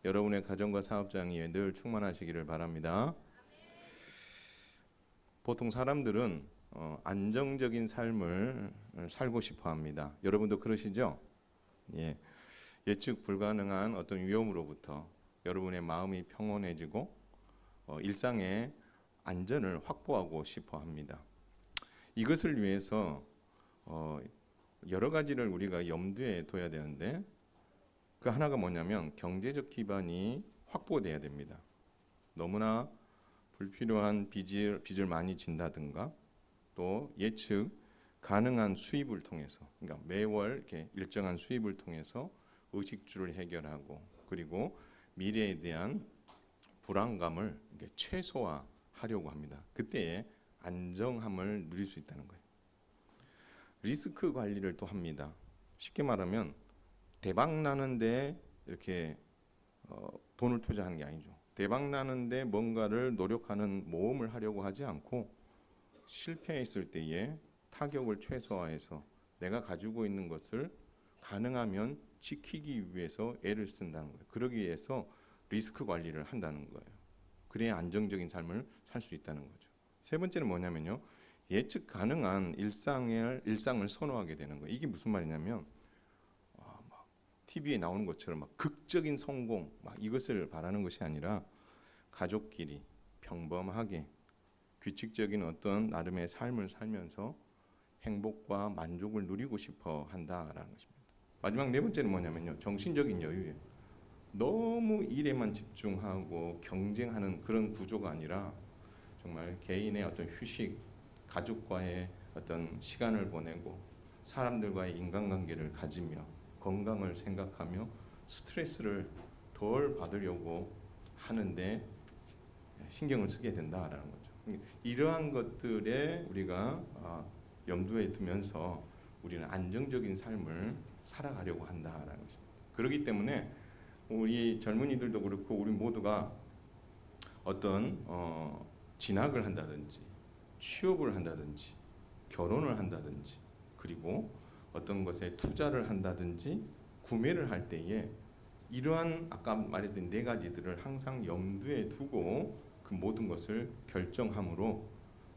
여러분의 가정과 사업장이 늘 충만하시기를 바랍니다. 보통 사람들은 안정적인 삶을 살고 싶어 합니다. 여러분도 그러시죠? 예. 예측 불가능한 어떤 위험으로부터 여러분의 마음이 평온해지고 일상의 안전을 확보하고 싶어 합니다. 이것을 위해서 여러 가지를 우리가 염두에 둬야 되는데 그 하나가 뭐냐면 경제적 기반이 확보돼야 됩니다. 너무나 불필요한 빚을 많이 진다든가 또 예측 가능한 수입을 통해서, 그러니까 매월 이렇게 일정한 수입을 통해서 의식주를 해결하고 그리고 미래에 대한 불안감을 최소화하려고 합니다. 그때에 안정함을 누릴 수 있다는 거예요. 리스크 관리를 또 합니다. 쉽게 말하면 대박 나는데 이렇게 돈을 투자하는 게 아니죠. 대박 나는데 뭔가를 노력하는 모험을 하려고 하지 않고 실패했을 때에 타격을 최소화해서 내가 가지고 있는 것을 가능하면 지키기 위해서 애를 쓴다는 거예요. 그러기 위해서 리스크 관리를 한다는 거예요. 그래야 안정적인 삶을 살 수 있다는 거죠. 세 번째는 뭐냐면요. 예측 가능한 일상을 선호하게 되는 거예요. 이게 무슨 말이냐면 TV에 나오는 것처럼 막 극적인 성공 이것을 바라는 것이 아니라 가족끼리 평범하게 규칙적인 어떤 나름의 삶을 살면서 행복과 만족을 누리고 싶어 한다라는 것입니다. 마지막 네 번째는 뭐냐면요. 정신적인 여유예요. 너무 일에만 집중하고 경쟁하는 그런 구조가 아니라 정말 개인의 어떤 휴식, 가족과의 어떤 시간을 보내고 사람들과의 인간관계를 가지며 건강을 생각하며 스트레스를 덜 받으려고 하는데 신경을 쓰게 된다라는 거죠. 이러한 것들에 우리가 염두에 두면서 우리는 안정적인 삶을 살아가려고 한다라는 것입니다. 그렇기 때문에 우리 젊은이들도 그렇고 우리 모두가 어떤 진학을 한다든지 취업을 한다든지 결혼을 한다든지 그리고 어떤 것에 투자를 한다든지 구매를 할 때에 이러한 아까 말했던 네 가지들을 항상 염두에 두고 그 모든 것을 결정함으로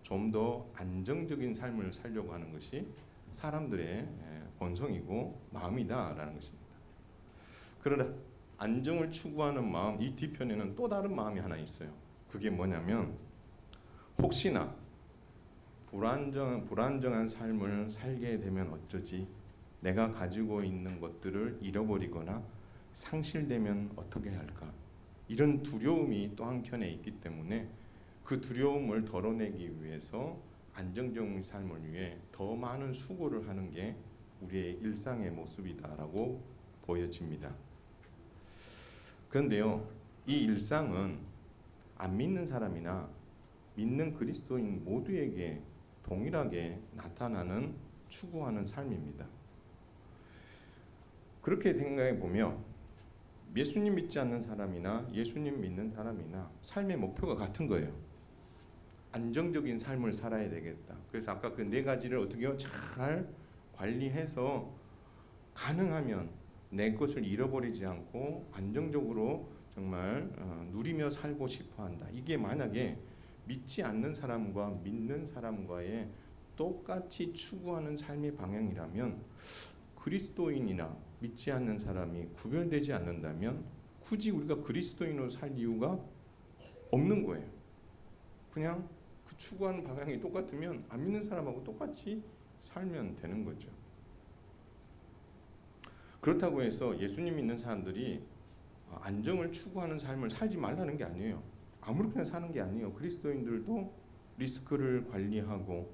좀 더 안정적인 삶을 살려고 하는 것이 사람들의 본성이고 마음이다라는 것입니다. 그러나 안정을 추구하는 마음, 이 뒤편에는 또 다른 마음이 하나 있어요. 그게 뭐냐면 혹시나 불안정한 삶을 살게 되면 어쩌지? 내가 가지고 있는 것들을 잃어버리거나 상실되면 어떻게 할까? 이런 두려움이 또 한켠에 있기 때문에 그 두려움을 덜어내기 위해서 안정적인 삶을 위해 더 많은 수고를 하는 게 우리의 일상의 모습이다라고 보여집니다. 그런데요, 이 일상은 안 믿는 사람이나 믿는 그리스도인 모두에게 동일하게 나타나는 추구하는 삶입니다. 그렇게 생각해 보면 예수님 믿지 않는 사람이나 예수님 믿는 사람이나 삶의 목표가 같은 거예요. 안정적인 삶을 살아야 되겠다. 그래서 아까 그 네 가지를 어떻게 잘 관리해서 가능하면 내 것을 잃어버리지 않고 안정적으로 정말 누리며 살고 싶어 한다. 이게 만약에 믿지 않는 사람과 믿는 사람과의 똑같이 추구하는 삶의 방향이라면 그리스도인이나 믿지 않는 사람이 구별되지 않는다면 굳이 우리가 그리스도인으로 살 이유가 없는 거예요. 그냥 그 추구하는 방향이 똑같으면 안 믿는 사람하고 똑같이 살면 되는 거죠. 그렇다고 해서 예수님 믿는 사람들이 안정을 추구하는 삶을 살지 말라는 게 아니에요. 아무렇게나 사는 게 아니에요. 그리스도인들도 리스크를 관리하고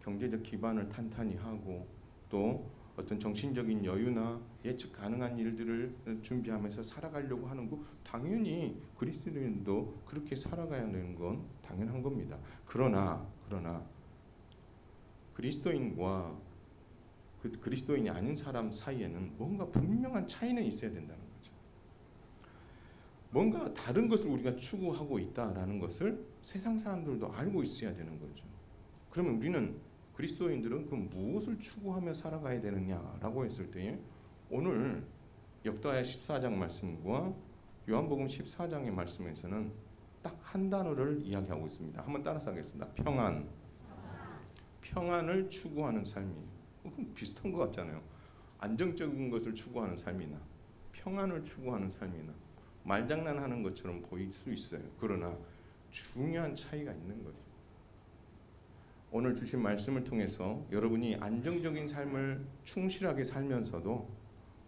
경제적 기반을 탄탄히 하고 또 어떤 정신적인 여유나 예측 가능한 일들을 준비하면서 살아가려고 하는 거 당연히 그리스도인도 그렇게 살아가야 되는 건 당연한 겁니다. 그러나 그리스도인과 그리스도인이 아닌 사람 사이에는 뭔가 분명한 차이는 있어야 된다는 거죠. 뭔가 다른 것을 우리가 추구하고 있다라는 것을 세상 사람들도 알고 있어야 되는 거죠. 그러면 우리는 그리스도인들은 그 무엇을 추구하며 살아가야 되느냐라고 했을 때 오늘 역다하 14장 말씀과 요한복음 14장의 말씀에서는 딱 한 단어를 이야기하고 있습니다. 한번 따라서 하겠습니다. 평안. 평안을 추구하는 삶이에요. 비슷한 것 같잖아요. 안정적인 것을 추구하는 삶이나 평안을 추구하는 삶이나 말장난하는 것처럼 보일 수 있어요. 그러나 중요한 차이가 있는 거죠. 오늘 주신 말씀을 통해서 여러분이 안정적인 삶을 충실하게 살면서도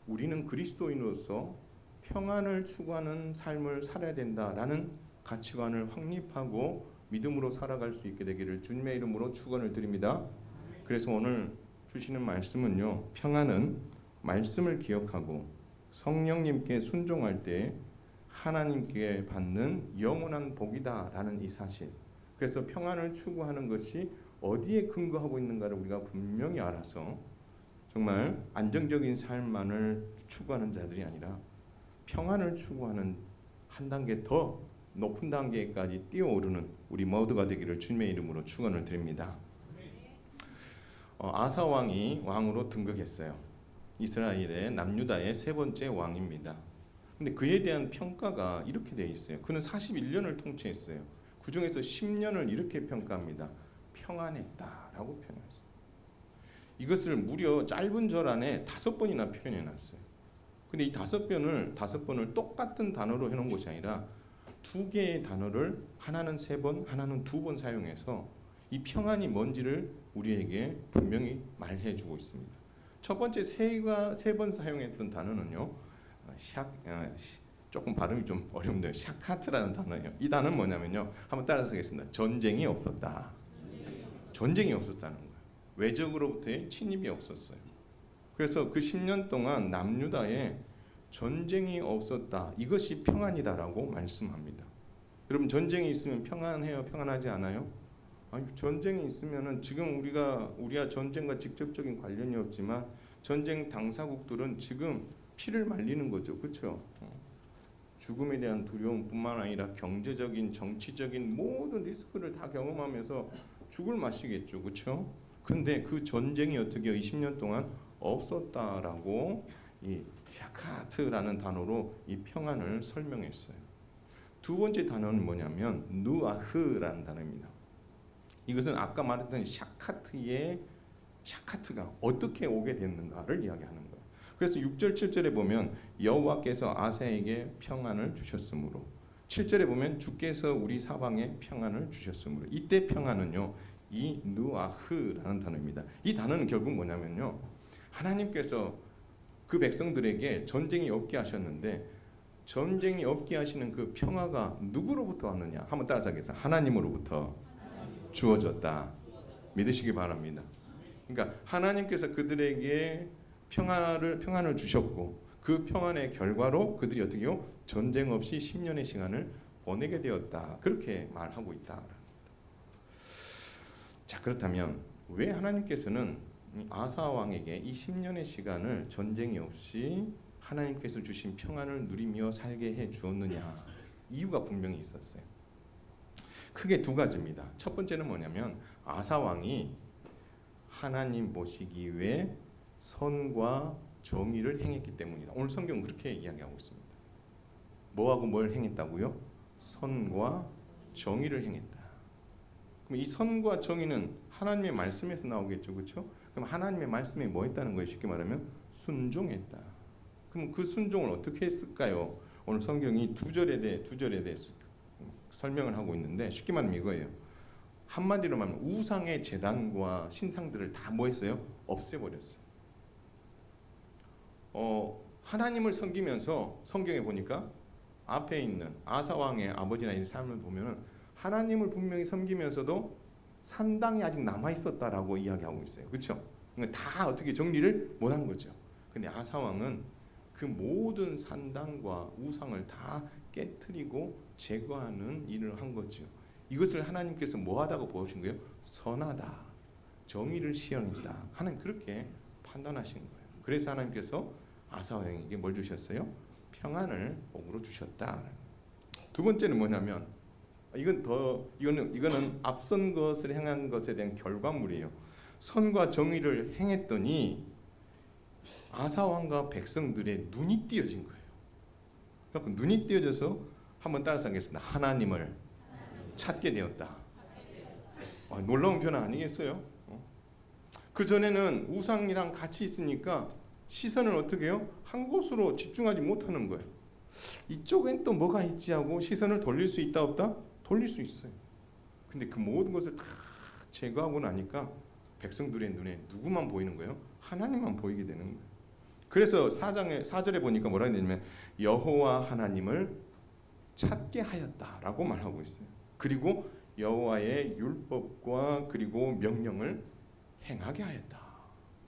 우리는 그리스도인으로서 평안을 추구하는 삶을 살아야 된다라는 가치관을 확립하고 믿음으로 살아갈 수 있게 되기를 주님의 이름으로 축원을 드립니다. 그래서 오늘 주시는 말씀은요. 평안은 말씀을 기억하고 성령님께 순종할 때 하나님께 받는 영원한 복이다라는 이 사실. 그래서 평안을 추구하는 것이 어디에 근거하고 있는가를 우리가 분명히 알아서 정말 안정적인 삶만을 추구하는 자들이 아니라 평안을 추구하는 한 단계 더 높은 단계까지 뛰어오르는 우리 모두가 되기를 주님의 이름으로 축원을 드립니다. 아사 왕이 왕으로 등극했어요. 이스라엘의 남유다의 세 번째 왕입니다. 근데 그에 대한 평가가 이렇게 되어 있어요. 그는 41년을 통치했어요. 그 중에서 10년을 이렇게 평가합니다. 평안했다라고 표현했어요. 이것을 무려 짧은 절 안에 5번이나 표현해놨어요. 근데 이 5번을 똑같은 단어로 해놓은 것이 아니라 2개의 단어를 하나는 3번, 하나는 2번 사용해서 이 평안이 뭔지를 우리에게 분명히 말해주고 있습니다. 첫 번째 3번 사용했던 단어는요, 조금 발음이 좀 어렵네요. 샤카트라는 단어예요. 이 단어는 뭐냐면요, 한번 따라서 하겠습니다. 전쟁이 없었다. 전쟁이 없었다는 거예요. 외적으로부터의 침입이 없었어요. 그래서 그 10년 동안 남유다에 전쟁이 없었다. 이것이 평안이다라고 말씀합니다. 여러분 전쟁이 있으면 평안해요? 평안하지 않아요? 아니, 전쟁이 있으면은 지금 우리가 전쟁과 직접적인 관련이 없지만 전쟁 당사국들은 지금 피를 말리는 거죠. 그렇죠? 죽음에 대한 두려움뿐만 아니라 경제적인, 정치적인 모든 리스크를 다 경험하면서 죽을 맛이겠죠. 그렇죠? 근데 그 전쟁이 어떻게 20년 동안 없었다라고 이 샤카트라는 단어로 이 평안을 설명했어요. 두 번째 단어는 뭐냐면 누아흐라는 단어입니다. 이것은 아까 말했던 샤카트가 어떻게 오게 됐는가를 이야기하는 거예요. 그래서 6절 7절에 보면 여호와께서 아사에게 평안을 주셨으므로 7절에 보면 주께서 우리 사방에 평안을 주셨으므로 이때 평안은요. 이 누아흐라는 단어입니다. 이 단어는 결국 뭐냐면요. 하나님께서 그 백성들에게 전쟁이 없게 하셨는데 전쟁이 없게 하시는 그 평화가 누구로부터 왔느냐? 한번 따라서 하겠습니다. 하나님으로부터 주어졌다. 믿으시기 바랍니다. 그러니까 하나님께서 그들에게 평안을 주셨고 그 평안의 결과로 그들이 어떻게요? 전쟁 없이 10년의 시간을 보내게 되었다. 그렇게 말하고 있다. 자, 그렇다면 왜 하나님께서는 아사 왕에게 이 10년의 시간을 전쟁이 없이 하나님께서 주신 평안을 누리며 살게 해 주었느냐? 이유가 분명히 있었어요. 크게 두 가지입니다. 첫 번째는 뭐냐면 아사 왕이 하나님 보시기 위해 선과 정의를 행했기 때문이다. 오늘 성경은 그렇게 이야기하고 있습니다. 뭐하고 뭘 행했다고요? 선과 정의를 행했다. 그럼 이 선과 정의는 하나님의 말씀에서 나오겠죠, 그렇죠? 그럼 하나님의 말씀에 뭐 했다는 거예요? 쉽게 말하면 순종했다. 그럼 그 순종을 어떻게 했을까요? 오늘 성경이 두 절에 대해서 설명을 하고 있는데 쉽게 말하면 이거예요. 한마디로 말하면 우상의 제단과 신상들을 다 뭐 했어요? 없애버렸어요. 하나님을 섬기면서 성경에 보니까 앞에 있는 아사 왕의 아버지나 이 삶을 보면은 하나님을 분명히 섬기면서도 산당이 아직 남아 있었다라고 이야기하고 있어요. 그렇죠? 그러니까 다 어떻게 정리를 못한 거죠. 근데 아사 왕은 그 모든 산당과 우상을 다 깨뜨리고 제거하는 일을 한 거죠. 이것을 하나님께서 뭐하다고 보신 거예요? 선하다, 정의를 시행했다. 하나님 그렇게 판단하신 거예요. 그래서 하나님께서 아사 왕에게 뭘 주셨어요? 평안을 복으로 주셨다. 두 번째는 뭐냐면 이거는 앞선 것을 행한 것에 대한 결과물이에요. 선과 정의를 행했더니 아사 왕과 백성들의 눈이 띄어진 거예요. 눈이 띄어져서 한번 따라서 하겠습니다. 하나님을 찾게 되었다. 놀라운 변화 아니겠어요? 그 전에는 우상이랑 같이 있으니까 시선을 어떻게 해요? 한 곳으로 집중하지 못하는 거예요. 이쪽엔 또 뭐가 있지 하고 시선을 돌릴 수 있다 없다? 돌릴 수 있어요. 근데 그 모든 것을 다 제거하고 나니까 백성들의 눈에 누구만 보이는 거예요? 하나님만 보이게 되는 거예요. 그래서 4절에 보니까 뭐라 했냐면 여호와 하나님을 찾게 하였다라고 말하고 있어요. 그리고 여호와의 율법과 그리고 명령을 행하게 하였다.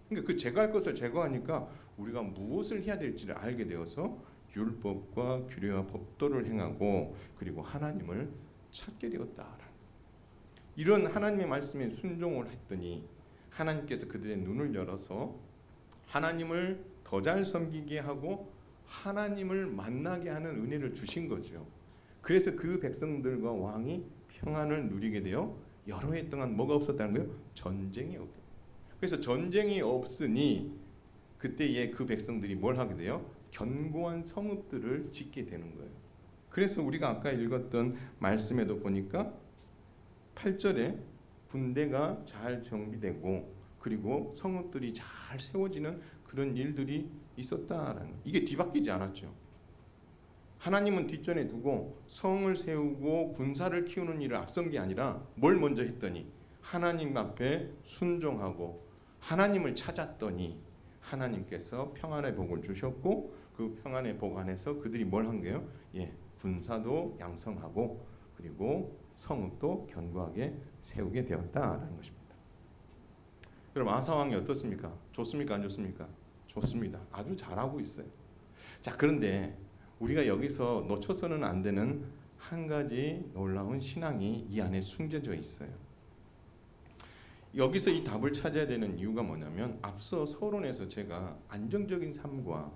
그러니까 그 제거할 것을 제거하니까 우리가 무엇을 해야 될지를 알게 되어서 율법과 규례와 법도를 행하고 그리고 하나님을 찾게 되었다. 이런 하나님의 말씀에 순종을 했더니 하나님께서 그들의 눈을 열어서 하나님을 더 잘 섬기게 하고 하나님을 만나게 하는 은혜를 주신 거죠. 그래서 그 백성들과 왕이 평안을 누리게 되어 여러 해 동안 뭐가 없었다는 거예요? 전쟁이 없게. 그래서 전쟁이 없으니 그때에 그 백성들이 뭘 하게 돼요? 견고한 성읍들을 짓게 되는 거예요. 그래서 우리가 아까 읽었던 말씀에도 보니까 8절에 군대가 잘 정비되고 그리고 성읍들이 잘 세워지는 그런 일들이 있었다라는, 이게 뒤바뀌지 않았죠. 하나님은 뒷전에 두고 성을 세우고 군사를 키우는 일을 앞선 게 아니라 뭘 먼저 했더니 하나님 앞에 순종하고 하나님을 찾았더니 하나님께서 평안의 복을 주셨고 그 평안의 복 안에서 그들이 뭘 한 거예요? 군사도 양성하고 그리고 성읍도 견고하게 세우게 되었다라는 것입니다. 여러분 아사 왕이 어떻습니까? 좋습니까? 안 좋습니까? 좋습니다. 아주 잘하고 있어요. 자, 그런데 우리가 여기서 놓쳐서는 안 되는 한 가지 놀라운 신앙이 이 안에 숨겨져 있어요. 여기서 이 답을 찾아야 되는 이유가 뭐냐면 앞서 서론에서 제가 안정적인 삶과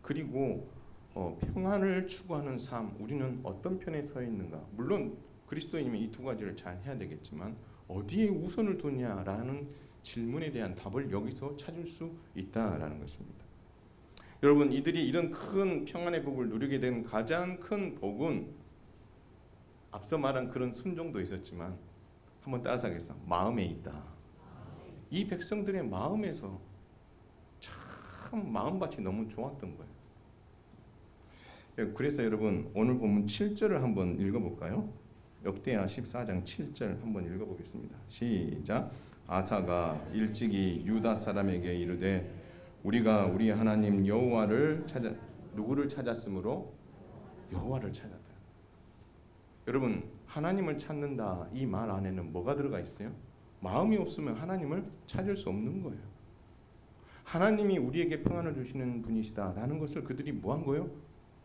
그리고 평안을 추구하는 삶, 우리는 어떤 편에 서 있는가? 물론 그리스도인이면 이 두 가지를 잘 해야 되겠지만 어디에 우선을 두냐라는 질문에 대한 답을 여기서 찾을 수 있다라는 것입니다. 여러분, 이들이 이런 큰 평안의 복을 누리게 된 가장 큰 복은 앞서 말한 그런 순종도 있었지만 한번 따라서 하겠습니다. 마음에 있다. 이 백성들의 마음에서 참 마음밭이 너무 좋았던 거예요. 그래서 여러분 오늘 본문 7절을 한번 읽어볼까요? 역대하 14장 7절 한번 읽어보겠습니다. 시작. 아사가 일찍이 유다 사람에게 이르되 우리가 우리 하나님 여호와를 찾아, 누구를 찾았으므로? 여호와를 찾았다. 여러분 하나님을 찾는다 이 말 안에는 뭐가 들어가 있어요? 마음이 없으면 하나님을 찾을 수 없는 거예요. 하나님이 우리에게 평안을 주시는 분이시다라는 것을 그들이 뭐 한 거예요?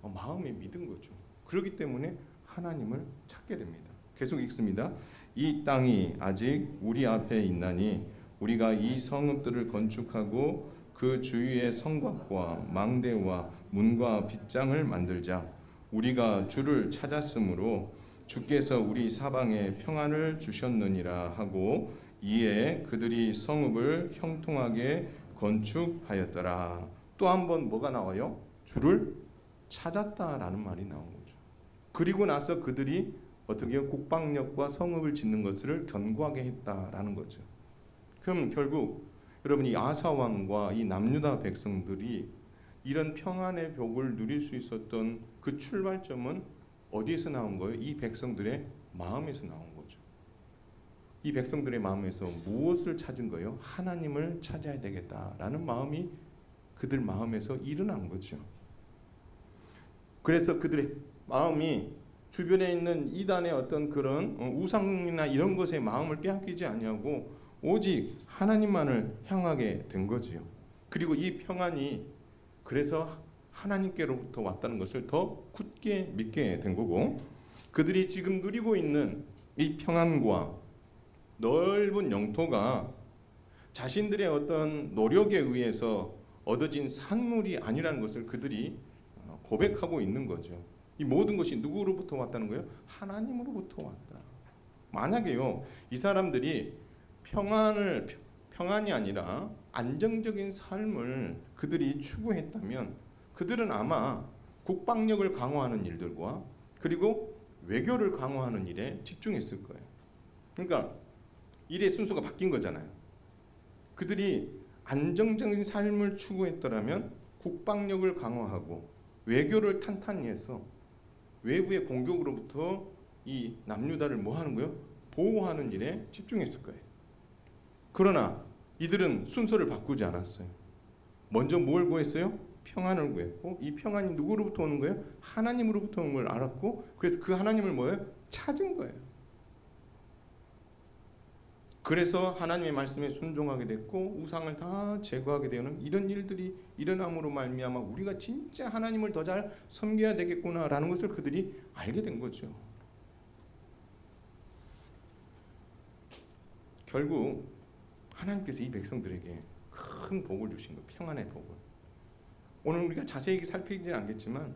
마음에 믿은 거죠. 그렇기 때문에 하나님을 찾게 됩니다. 계속 읽습니다. 이 땅이 아직 우리 앞에 있나니 우리가 이 성읍들을 건축하고 그 주위의 성곽과 망대와 문과 빗장을 만들자. 우리가 주를 찾았으므로 주께서 우리 사방에 평안을 주셨느니라 하고 이에 그들이 성읍을 형통하게 건축하였더라. 또 한 번 뭐가 나와요? 주를 찾았다라는 말이 나온 거죠. 그리고 나서 그들이 어떻게 국방력과 성읍을 짓는 것을 견고하게 했다라는 거죠. 그럼 결국 여러분 이 아사 왕과 이 남유다 백성들이 이런 평안의 복을 누릴 수 있었던 그 출발점은 어디에서 나온 거예요? 이 백성들의 마음에서 나온 거죠. 이 백성들의 마음에서 무엇을 찾은 거예요? 하나님을 찾아야 되겠다라는 마음이 그들 마음에서 일어난 거죠. 그래서 그들의 마음이 주변에 있는 이단의 어떤 그런 우상이나 이런 것에 마음을 빼앗기지 아니하고 오직 하나님만을 향하게 된 거지요. 그리고 이 평안이 그래서 하나님께로부터 왔다는 것을 더 굳게 믿게 된 거고 그들이 지금 누리고 있는 이 평안과 넓은 영토가 자신들의 어떤 노력에 의해서 얻어진 산물이 아니라는 것을 그들이 고백하고 있는 거죠. 이 모든 것이 누구로부터 왔다는 거예요? 하나님으로부터 왔다. 만약에요, 이 사람들이 평안이 아니라 안정적인 삶을 그들이 추구했다면 그들은 아마 국방력을 강화하는 일들과 그리고 외교를 강화하는 일에 집중했을 거예요. 그러니까 일의 순서가 바뀐 거잖아요. 그들이 안정적인 삶을 추구했더라면 국방력을 강화하고 외교를 탄탄히 해서 외부의 공격으로부터 이 남유다를 뭐 하는 거예요? 보호하는 일에 집중했을 거예요. 그러나 이들은 순서를 바꾸지 않았어요. 먼저 뭘 구했어요? 평안을 구했고, 이 평안이 누구로부터 오는 거예요? 하나님으로부터 오는 걸 알았고, 그래서 그 하나님을 뭐예요? 찾은 거예요. 그래서 하나님의 말씀에 순종하게 됐고 우상을 다 제거하게 되는 이런 일들이 일어남으로 말미암아 우리가 진짜 하나님을 더 잘 섬겨야 되겠구나라는 것을 그들이 알게 된 거죠. 결국 하나님께서 이 백성들에게 큰 복을 주신 거예요. 평안의 복을. 오늘 우리가 자세히 살피지는 않겠지만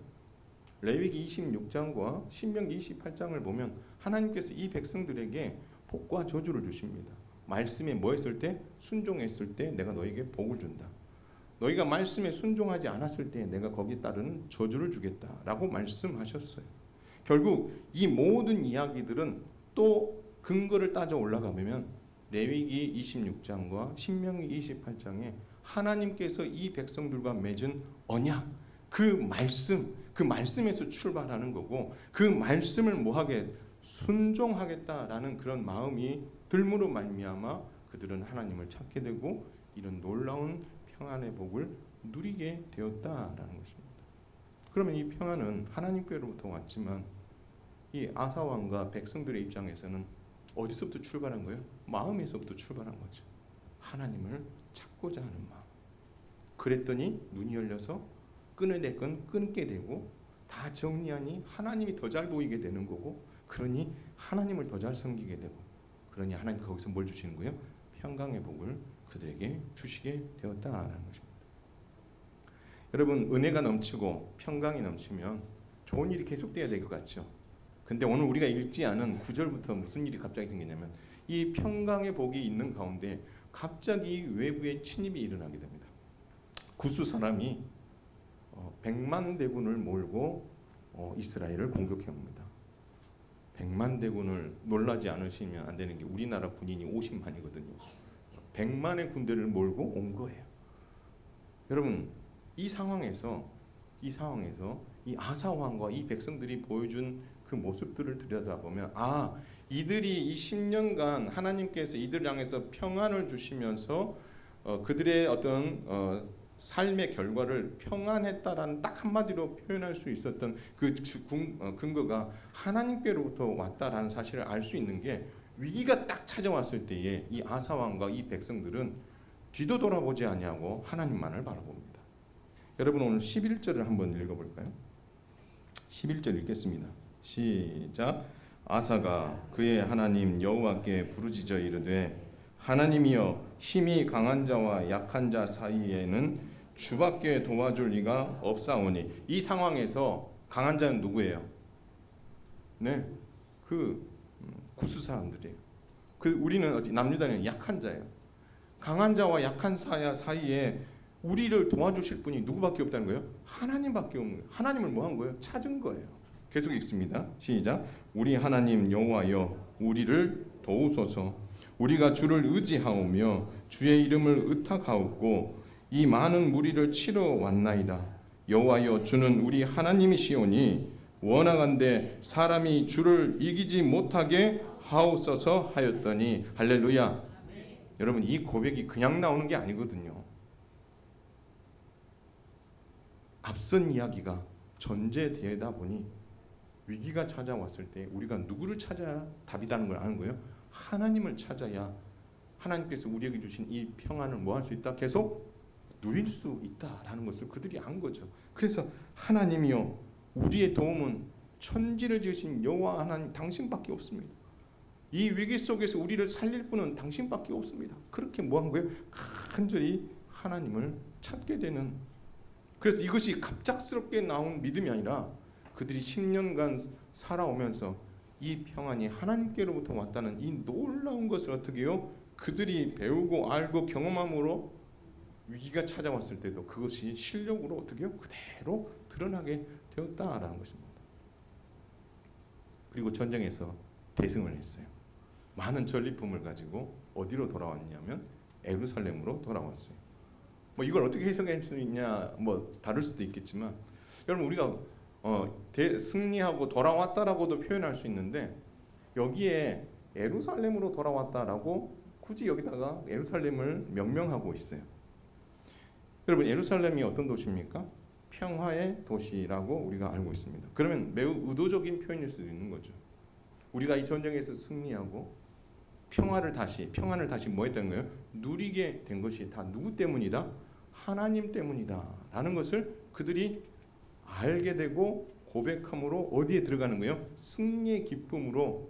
레위기 26장과 신명기 28장을 보면 하나님께서 이 백성들에게 복과 저주를 주십니다. 말씀에 뭐 했을 때? 순종했을 때 내가 너에게 복을 준다. 너희가 말씀에 순종하지 않았을 때 내가 거기에 따르는 저주를 주겠다라고 말씀하셨어요. 결국 이 모든 이야기들은 또 근거를 따져 올라가면 레위기 26장과 신명기 28장에 하나님께서 이 백성들과 맺은 언약, 그 말씀에서 출발하는 거고 그 말씀을 뭐하게 순종하겠다라는 그런 마음이 들므로 말미암아 그들은 하나님을 찾게 되고 이런 놀라운 평안의 복을 누리게 되었다라는 것입니다. 그러면 이 평안은 하나님께로부터 왔지만 이 아사 왕과 백성들의 입장에서는 어디서부터 출발한 거예요? 마음에서부터 출발한 거죠. 하나님을 찾고자 하는 마음. 그랬더니 눈이 열려서 끊어야 될 건 끊게 되고 다 정리하니 하나님이 더 잘 보이게 되는 거고 그러니 하나님을 더 잘 섬기게 되고 그러니 하나님 거기서 뭘 주시는 거예요? 평강의 복을 그들에게 주시게 되었다라는 것입니다. 여러분 은혜가 넘치고 평강이 넘치면 좋은 일이 계속돼야 될 것 같죠. 근데 오늘 우리가 읽지 않은 9절부터 무슨 일이 갑자기 생기냐면 이 평강의 복이 있는 가운데 갑자기 외부의 침입이 일어나게 됩니다. 구스 사람이 100만 대군을 몰고 이스라엘을 공격해 옵니다. 100만 대군을 놀라지 않으시면 안 되는 게 우리나라 군인이 50만이거든요. 100만의 군대를 몰고 온 거예요. 여러분 이 상황에서 이 아사 왕과 이 백성들이 보여준 그 모습들을 들여다보면 이들이 이 10년간 하나님께서 이들 향해서 평안을 주시면서 그들의 어떤 삶의 결과를 평안했다라는 딱 한마디로 표현할 수 있었던 그 근거가 하나님께로부터 왔다라는 사실을 알 수 있는 게 위기가 딱 찾아왔을 때에 이 아사 왕과 이 백성들은 뒤도 돌아보지 아니하고 하나님만을 바라봅니다. 여러분 오늘 11절을 한번 읽어볼까요? 11절 읽겠습니다. 시작. 아사가 그의 하나님 여호와께 부르짖어 이르되 하나님이여 힘이 강한 자와 약한 자 사이에는 주밖에 도와줄 리가 없사오니. 이 상황에서 강한 자는 누구예요? 네, 그 구스 사람들이에요. 우리는 남유다는 약한 자예요. 강한 자와 약한 자 사이에 우리를 도와주실 분이 누구밖에 없다는 거예요? 하나님밖에 없는 거예요. 하나님을 뭐 한 거예요? 찾은 거예요. 계속 읽습니다. 시작. 우리 하나님 여호와여 우리를 도우소서. 우리가 주를 의지하오며 주의 이름을 의탁하옵고 이 많은 무리를 치러 왔나이다. 여호와여 주는 우리 하나님이시오니 원하건대 사람이 주를 이기지 못하게 하옵소서 하였더니 할렐루야. 여러분 이 고백이 그냥 나오는 게 아니거든요. 앞선 이야기가 전제되다 보니 위기가 찾아왔을 때 우리가 누구를 찾아야 답이라는 걸 아는 거예요. 하나님을 찾아야 하나님께서 우리에게 주신 이 평안을 뭐 할 수 있다? 계속 누릴 수 있다라는 것을 그들이 안 거죠. 그래서 하나님이요 우리의 도움은 천지를 지으신 여호와 하나님 당신밖에 없습니다. 이 위기 속에서 우리를 살릴 분은 당신밖에 없습니다. 그렇게 뭐 한 거예요? 간절히 하나님을 찾게 되는. 그래서 이것이 갑작스럽게 나온 믿음이 아니라 그들이 10년간 살아오면서 이 평안이 하나님께로부터 왔다는 이 놀라운 것을 어떻게 해요? 그들이 배우고 알고 경험함으로 위기가 찾아왔을 때도 그것이 실력으로 어떻게 해요? 그대로 드러나게 되었다라는 것입니다. 그리고 전쟁에서 대승을 했어요. 많은 전리품을 가지고 어디로 돌아왔냐면 예루살렘으로 돌아왔어요. 뭐 이걸 어떻게 해석할 수 있냐, 뭐 다를 수도 있겠지만, 여러분 우리가 승리하고 돌아왔다라고도 표현할 수 있는데, 여기에 예루살렘으로 돌아왔다라고 굳이 여기다가 예루살렘을 명명하고 있어요. 여러분 예루살렘이 어떤 도시입니까? 평화의 도시라고 우리가 알고 있습니다. 그러면 매우 의도적인 표현일 수도 있는 거죠. 우리가 이 전쟁에서 승리하고 평안을 다시 뭐 했던 거예요? 누리게 된 것이 다 누구 때문이다? 하나님 때문이다 라는 것을 그들이 알게 되고 고백함으로 어디에 들어가는 거예요? 승리의 기쁨으로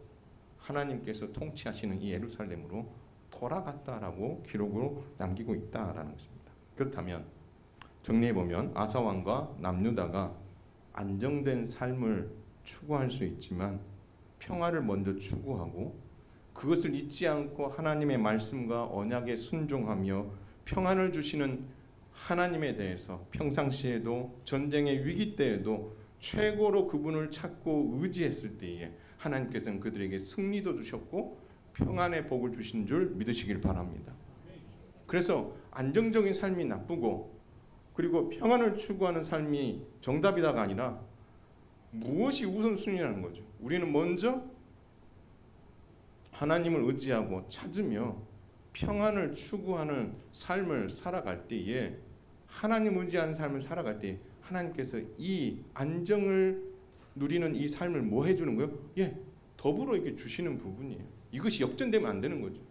하나님께서 통치하시는 이 예루살렘으로 돌아갔다라고 기록으로 남기고 있다라는 것입니다. 그렇다면 정리해보면 아사 왕과 남유다가 안정된 삶을 추구할 수 있지만 평화를 먼저 추구하고 그것을 잊지 않고 하나님의 말씀과 언약에 순종하며 평안을 주시는 하나님에 대해서 평상시에도 전쟁의 위기 때에도 최고로 그분을 찾고 의지했을 때에 하나님께서는 그들에게 승리도 주셨고 평안의 복을 주신 줄 믿으시길 바랍니다. 그래서 안정적인 삶이 나쁘고 그리고 평안을 추구하는 삶이 정답이다가 아니라 무엇이 우선순위라는 거죠. 우리는 먼저 하나님을 의지하고 찾으며 평안을 추구하는 삶을 살아갈 때에 하나님 의지하는 삶을 살아갈 때 하나님께서 이 안정을 누리는 이 삶을 뭐 해주는 거예요? 더불어 이렇게 주시는 부분이에요. 이것이 역전되면 안 되는 거죠.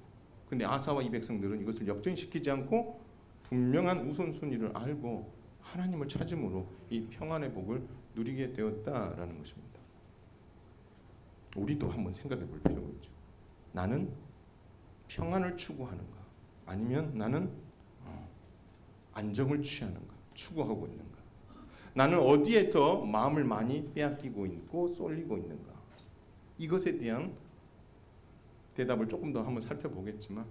근데 아사와 이 백성들은 이것을 역전시키지 않고 분명한 우선순위를 알고 하나님을 찾음으로 이 평안의 복을 누리게 되었다라는 것입니다. 우리도 한번 생각해 볼 필요가 있죠. 나는 평안을 추구하는가? 아니면 나는 안정을 취하는가? 추구하고 있는가? 나는 어디에 더 마음을 많이 빼앗기고 있고 쏠리고 있는가? 이것에 대한 대답을 조금 더 한번 살펴보겠지만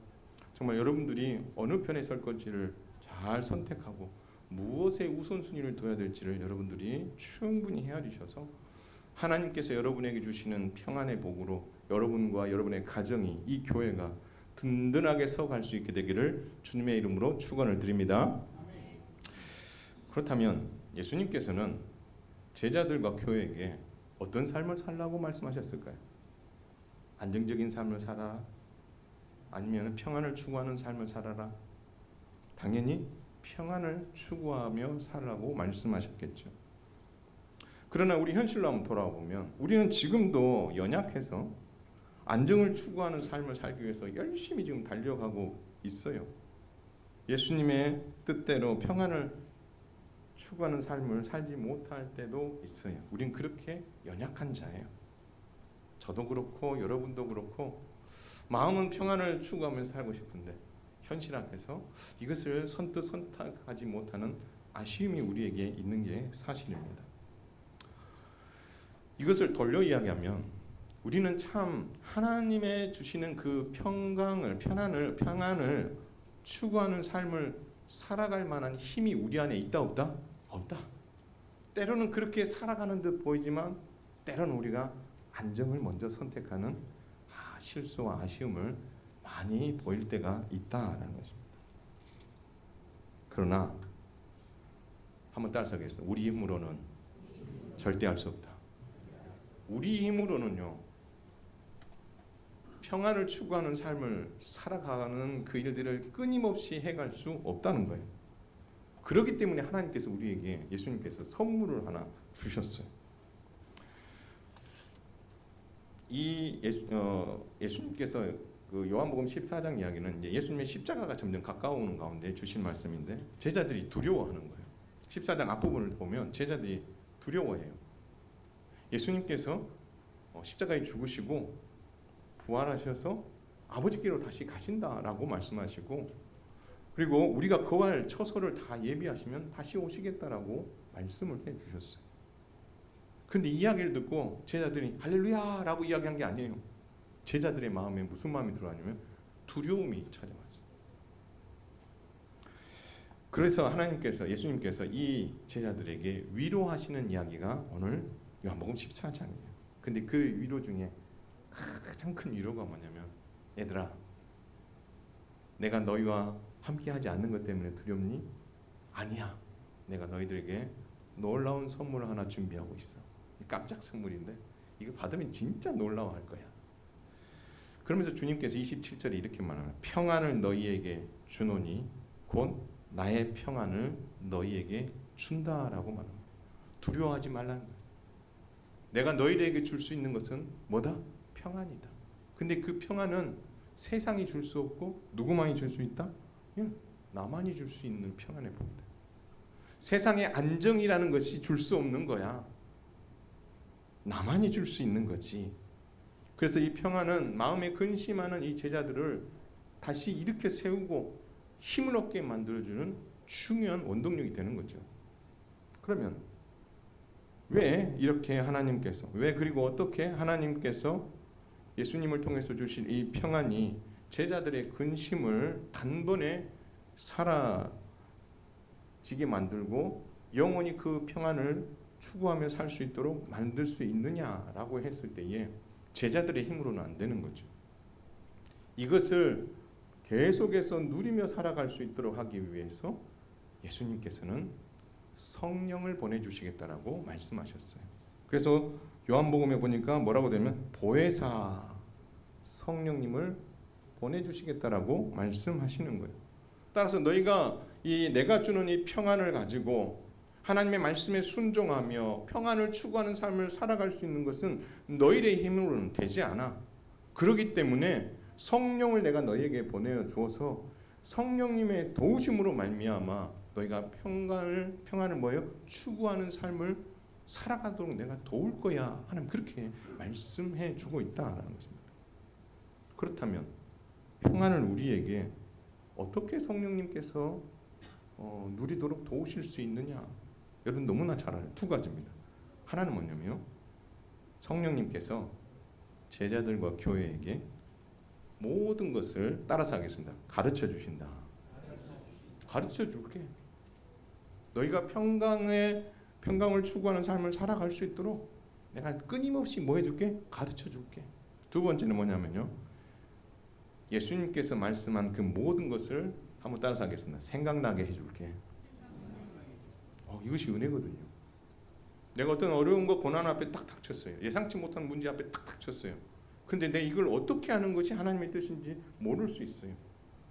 정말 여러분들이 어느 편에 설 건지를 잘 선택하고 무엇에 우선순위를 둬야 될지를 여러분들이 충분히 헤아리셔서 하나님께서 여러분에게 주시는 평안의 복으로 여러분과 여러분의 가정이 이 교회가 든든하게 서갈 수 있게 되기를 주님의 이름으로 축원을 드립니다. 그렇다면 예수님께서는 제자들과 교회에게 어떤 삶을 살라고 말씀하셨을까요? 안정적인 삶을 살아라? 아니면 평안을 추구하는 삶을 살아라? 당연히 평안을 추구하며 살라고 말씀하셨겠죠. 그러나 우리 현실로 한번 돌아보면 우리는 지금도 연약해서 안정을 추구하는 삶을 살기 위해서 열심히 지금 달려가고 있어요. 예수님의 뜻대로 평안을 추구하는 삶을 살지 못할 때도 있어요. 우린 그렇게 연약한 자예요. 저도 그렇고 여러분도 그렇고 마음은 평안을 추구하면서 살고 싶은데 현실 앞에서 이것을 선뜻 선택하지 못하는 아쉬움이 우리에게 있는 게 사실입니다. 이것을 돌려 이야기하면 우리는 참 하나님의 주시는 그 평안을 추구하는 삶을 살아갈 만한 힘이 우리 안에 있다 없다? 없다. 때로는 그렇게 살아가는 듯 보이지만 때로는 우리가 안정을 먼저 선택하는 실수와 아쉬움을 많이 보일 때가 있다라는 것입니다. 그러나 한번 따라서 하겠습니다. 우리 힘으로는 절대 할 수 없다. 우리 힘으로는요. 평안을 추구하는 삶을 살아가는 그 일들을 끊임없이 해갈 수 없다는 거예요. 그렇기 때문에 하나님께서 우리에게 예수님께서 선물을 하나 주셨어요. 이 예수님께서 그 요한복음 14장 이야기는 이제 예수님의 십자가가 점점 가까워오는 가운데 주신 말씀인데 제자들이 두려워하는 거예요. 14장 앞부분을 보면 제자들이 두려워해요. 예수님께서 십자가에 죽으시고 부활하셔서 아버지께로 다시 가신다라고 말씀하시고 그리고 우리가 거할 처소를 다 예비하시면 다시 오시겠다라고 말씀을 해주셨어요. 그런데 이 이야기를 듣고 제자들이 할렐루야라고 이야기한 게 아니에요. 제자들의 마음에 무슨 마음이 들어왔냐면 두려움이 찾아왔어요. 그래서 하나님께서 예수님께서 이 제자들에게 위로하시는 이야기가 오늘 요한복음 14장이에요. 근데 그 위로 중에 가장 큰 위로가 뭐냐면 얘들아 내가 너희와 함께하지 않는 것 때문에 두렵니? 아니야. 내가 너희들에게 놀라운 선물을 하나 준비하고 있어. 깜짝 선물인데 이거 받으면 진짜 놀라워할 거야. 그러면서 주님께서 27절에 이렇게 말합니다. 평안을 너희에게 주노니 곧 나의 평안을 너희에게 준다라고 말합니다. 두려워하지 말라는 거예요. 내가 너희에게 줄 수 있는 것은 뭐다? 평안이다. 근데 그 평안은 세상이 줄 수 없고 누구만이 줄 수 있다? 나만이 줄 수 있는 평안의 법이다. 세상의 안정이라는 것이 줄 수 없는 거야. 나만이 줄 수 있는 거지. 그래서 이 평안은 마음에 근심하는 이 제자들을 다시 이렇게 세우고 힘을 얻게 만들어주는 중요한 원동력이 되는 거죠. 그러면 왜 이렇게 하나님께서 그리고 어떻게 하나님께서 예수님을 통해서 주신 이 평안이 제자들의 근심을 단번에 사라지게 만들고 영원히 그 평안을 추구하며 살 수 있도록 만들 수 있느냐라고 했을 때에 제자들의 힘으로는 안 되는 거죠. 이것을 계속해서 누리며 살아갈 수 있도록 하기 위해서 예수님께서는 성령을 보내주시겠다라고 말씀하셨어요. 그래서 요한복음에 보니까 뭐라고 되면 보혜사 성령님을 보내주시겠다라고 말씀하시는 거예요. 따라서 너희가 내가 주는 이 평안을 가지고 하나님의 말씀에 순종하며 평안을 추구하는 삶을 살아갈 수 있는 것은 너희의 힘으로는 되지 않아. 그렇기 때문에 성령을 내가 너희에게 보내주어서 성령님의 도우심으로 말미암아 너희가 평안을 뭐예요? 추구하는 삶을 살아가도록 내가 도울 거야. 하나님 그렇게 말씀해 주고 있다라는 것입니다. 그렇다면 평안을 우리에게 어떻게 성령님께서 누리도록 도우실 수 있느냐? 여러분 너무나 잘 알아요. 두 가지입니다. 하나는 뭐냐면요. 성령님께서 제자들과 교회에게 모든 것을 따라서 하겠습니다. 가르쳐 주신다. 가르쳐 줄게. 너희가 평강을 추구하는 삶을 살아갈 수 있도록 내가 끊임없이 뭐 해줄게? 가르쳐 줄게. 두 번째는 뭐냐면요. 예수님께서 말씀한 그 모든 것을 한번 따라서 하겠습니다. 생각나게 해줄게. 이것이 은혜거든요. 내가 어떤 어려운 거 고난 앞에 딱 닥쳤어요. 예상치 못한 문제 앞에 딱 닥쳤어요. 근데 내가 이걸 어떻게 하는 것이 하나님의 뜻인지 모를 수 있어요.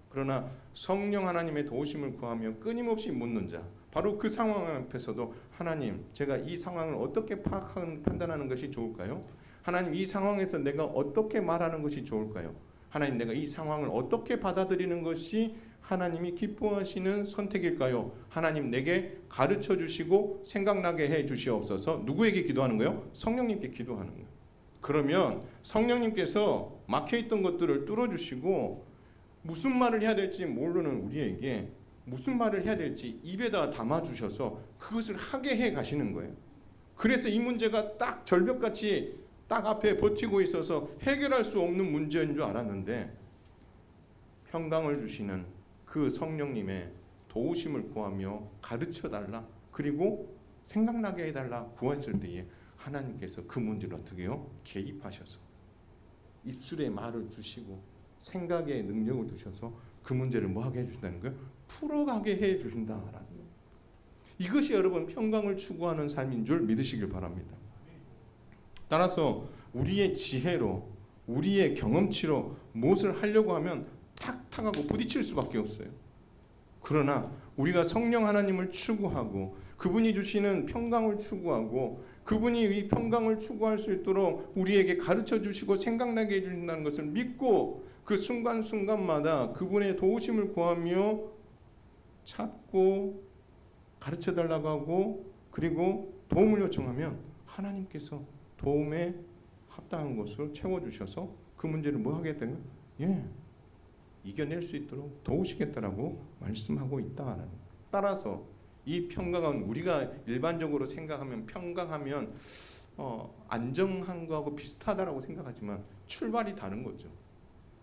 그러나 성령 하나님의 도우심을 구하며 끊임없이 묻는 자, 바로 그 상황 앞에서도 하나님, 제가 이 상황을 어떻게 판단하는 것이 좋을까요? 하나님, 이 상황에서 내가 어떻게 말하는 것이 좋을까요? 하나님, 내가 이 상황을 어떻게 받아들이는 것이 하나님이 기뻐하시는 선택일까요? 하나님, 내게 가르쳐 주시고 생각나게 해 주시옵소서. 누구에게 기도하는 거예요? 성령님께 기도하는 거예요. 그러면 성령님께서 막혀있던 것들을 뚫어주시고 무슨 말을 해야 될지 모르는 우리에게 무슨 말을 해야 될지 입에다 담아주셔서 그것을 하게 해 가시는 거예요. 그래서 이 문제가 딱 절벽같이 딱 앞에 버티고 있어서 해결할 수 없는 문제인 줄 알았는데 평강을 주시는 그 성령님의 도우심을 구하며 가르쳐달라, 그리고 생각나게 해달라 구했을 때에 하나님께서 그 문제를 어떻게 해요? 개입하셔서 입술에 말을 주시고 생각의 능력을 주셔서 그 문제를 뭐하게 해주신다는 거예요? 풀어가게 해주신다라는 거예요. 이것이 여러분 평강을 추구하는 삶인 줄 믿으시길 바랍니다. 따라서 우리의 지혜로 우리의 경험치로 무엇을 하려고 하면 탁탁하고 부딪힐 수밖에 없어요. 그러나 우리가 성령 하나님을 추구하고 그분이 주시는 평강을 추구하고 그분이 이 평강을 추구할 수 있도록 우리에게 가르쳐 주시고 생각나게 해주신다는 것을 믿고 그 순간순간마다 그분의 도우심을 구하며 찾고 가르쳐 달라고 하고 그리고 도움을 요청하면 하나님께서 도움에 합당한 것을 채워주셔서 그 문제를 뭐 하겠다는 거예요? 이겨낼 수 있도록 도우시겠다라고 말씀하고 있다라는. 따라서 이 평강은 우리가 일반적으로 생각하면 평강하면 안정한 거하고 비슷하다라고 생각하지만 출발이 다른 거죠.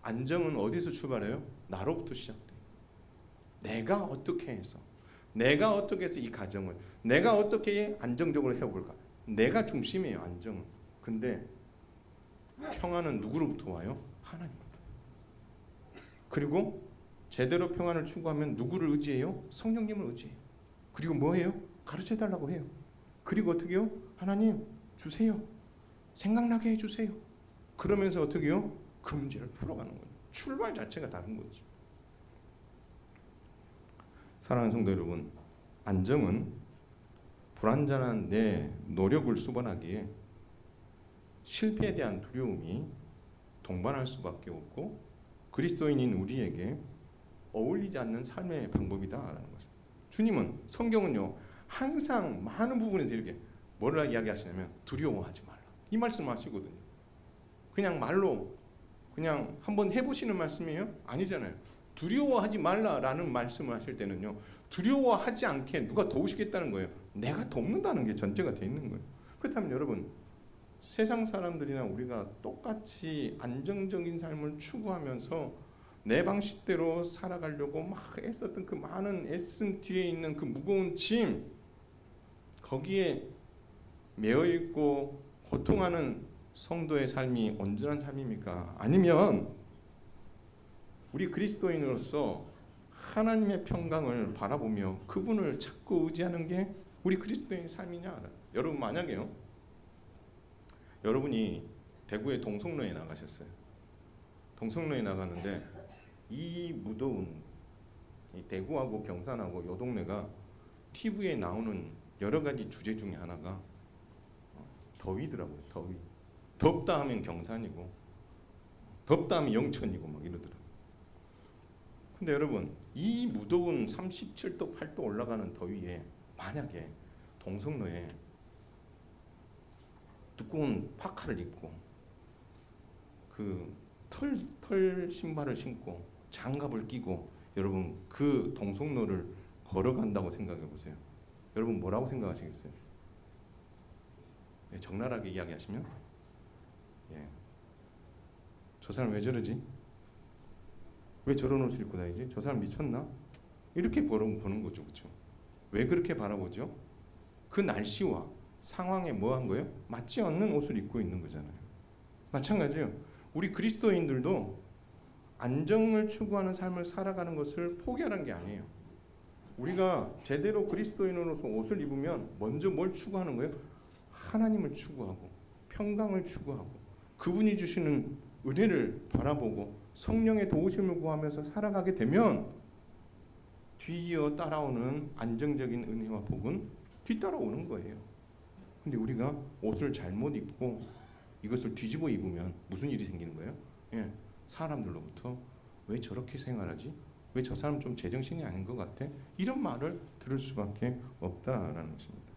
안정은 어디서 출발해요? 나로부터 시작돼요. 내가 어떻게 해서 내가 어떻게 해서 이 가정을, 내가 어떻게 안정적으로 해볼까? 내가 중심이에요, 안정은. 근데 평안은 누구로부터 와요? 하나님으로부터. 그리고 제대로 평안을 추구하면 누구를 의지해요? 성령님을 의지해요. 그리고 뭐예요? 가르쳐달라고 해요. 그리고 어떻게 해요? 하나님 주세요. 생각나게 해주세요. 그러면서 어떻게 해요? 그 문제를 풀어가는 거예요. 출발 자체가 다른 거죠. 사랑하는 성도 여러분, 안정은 불완전한 내 노력을 수반하기에 실패에 대한 두려움이 동반할 수밖에 없고 그리스도인인 우리에게 어울리지 않는 삶의 방법이다라는 거죠. 주님은, 성경은요 항상 많은 부분에서 이렇게 뭐라 이야기하시냐면 두려워하지 말라 이 말씀하시거든요. 그냥 말로 그냥 한번 해보시는 말씀이에요? 아니잖아요. 두려워하지 말라라는 말씀을 하실 때는요 두려워하지 않게 누가 도우시겠다는 거예요. 내가 돕는다는 게 전제가 돼 있는 거예요. 그렇다면 여러분, 세상 사람들이나 우리가 똑같이 안정적인 삶을 추구하면서 내 방식대로 살아가려고 막 애썼던 그 많은 애쓴 뒤에 있는 그 무거운 짐, 거기에 매여 있고 고통하는 성도의 삶이 온전한 삶입니까? 아니면 우리 그리스도인으로서 하나님의 평강을 바라보며 그분을 찾고 의지하는 게 우리 그리스도인의 삶이냐? 여러분, 만약에요 여러분이 대구의 동성로에 나가셨어요. 동성로에 나가는데 이 무더운 이 대구하고 경산하고 요 동네가 TV에 나오는 여러 가지 주제 중에 하나가 더위더라고요. 더위. 덥다 하면 경산이고 덥다 하면 영천이고 막 이러더라고요. 근데 여러분, 이 무더운 37도 8도 올라가는 더위에 만약에 동성로에 두꺼운 파카를 입고 그 털 신발을 신고 장갑을 끼고 여러분 그 동성로를 걸어간다고 생각해 보세요. 여러분 뭐라고 생각하시겠어요? 네, 적나라하게 이야기하시면 저 사람 왜 저러지? 왜 저런 옷을 입고 다니지? 저 사람 미쳤나? 이렇게 보는 거죠. 그렇죠? 왜 그렇게 바라보죠? 그 날씨와 상황에 뭐 한 거예요? 맞지 않는 옷을 입고 있는 거잖아요. 마찬가지예요. 우리 그리스도인들도 안정을 추구하는 삶을 살아가는 것을 포기하는 게 아니에요. 우리가 제대로 그리스도인으로서 옷을 입으면 먼저 뭘 추구하는 거예요? 하나님을 추구하고 평강을 추구하고 그분이 주시는 은혜를 바라보고 성령의 도우심을 구하면서 살아가게 되면 뒤이어 따라오는 안정적인 은혜와 복은 뒤따라오는 거예요. 근데 우리가 옷을 잘못 입고 이것을 뒤집어 입으면 무슨 일이 생기는 거예요? 사람들로부터 왜 저렇게 생활하지? 왜 저 사람 좀 제정신이 아닌 것 같아? 이런 말을 들을 수밖에 없다라는 것입니다.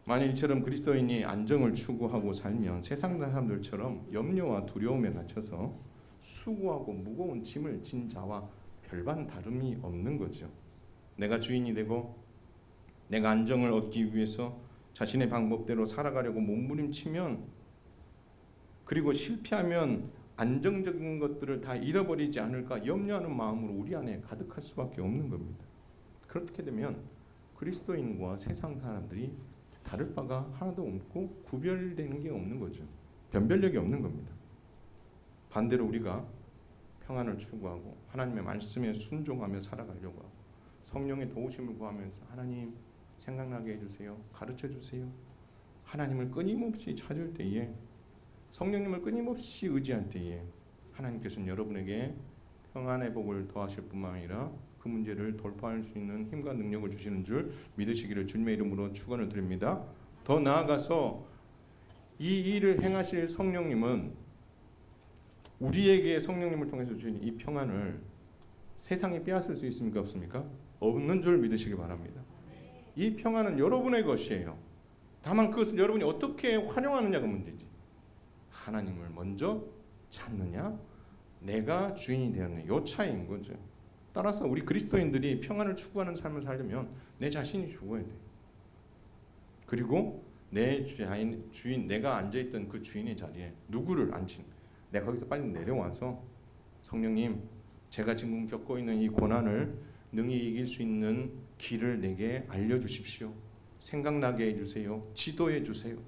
만일 이처럼 그리스도인이 안정을 추구하고 살면 세상 사람들처럼 염려와 두려움에 갇혀서 수고하고 무거운 짐을 진 자와 별반 다름이 없는 거죠. 내가 주인이 되고 내가 안정을 얻기 위해서 자신의 방법대로 살아가려고 몸부림치면 그리고 실패하면 안정적인 것들을 다 잃어버리지 않을까 염려하는 마음으로 우리 안에 가득할 수밖에 없는 겁니다. 그렇게 되면 그리스도인과 세상 사람들이 다를 바가 하나도 없고 구별되는 게 없는 거죠. 변별력이 없는 겁니다. 반대로 우리가 평안을 추구하고 하나님의 말씀에 순종하며 살아가려고 하고 성령의 도우심을 구하면서 하나님 생각나게 해주세요. 가르쳐 주세요. 하나님을 끊임없이 찾을 때에 성령님을 끊임없이 의지할 때에 하나님께서는 여러분에게 평안의 복을 더하실 뿐만 아니라 그 문제를 돌파할 수 있는 힘과 능력을 주시는 줄 믿으시기를 주님의 이름으로 축원을 드립니다. 더 나아가서 이 일을 행하실 성령님은 우리에게 성령님을 통해서 주신 이 평안을 세상이 빼앗을 수 있습니까? 없습니까? 없는 줄 믿으시기 바랍니다. 이 평안은 여러분의 것이에요. 다만 그것을 여러분이 어떻게 활용하느냐가 문제지. 하나님을 먼저 찾느냐, 내가 주인이 되느냐, 요 차이인 거죠. 따라서 우리 그리스도인들이 평안을 추구하는 삶을 살려면 내 자신이 죽어야 돼. 그리고 내 주인, 내가 앉아있던 그 주인의 자리에 누구를 앉힌, 내가 거기서 빨리 내려와서 성령님, 제가 지금 겪고 있는 이 고난을 능히 이길 수 있는 길을 내게 알려주십시오. 생각나게 해주세요. 지도해 주세요.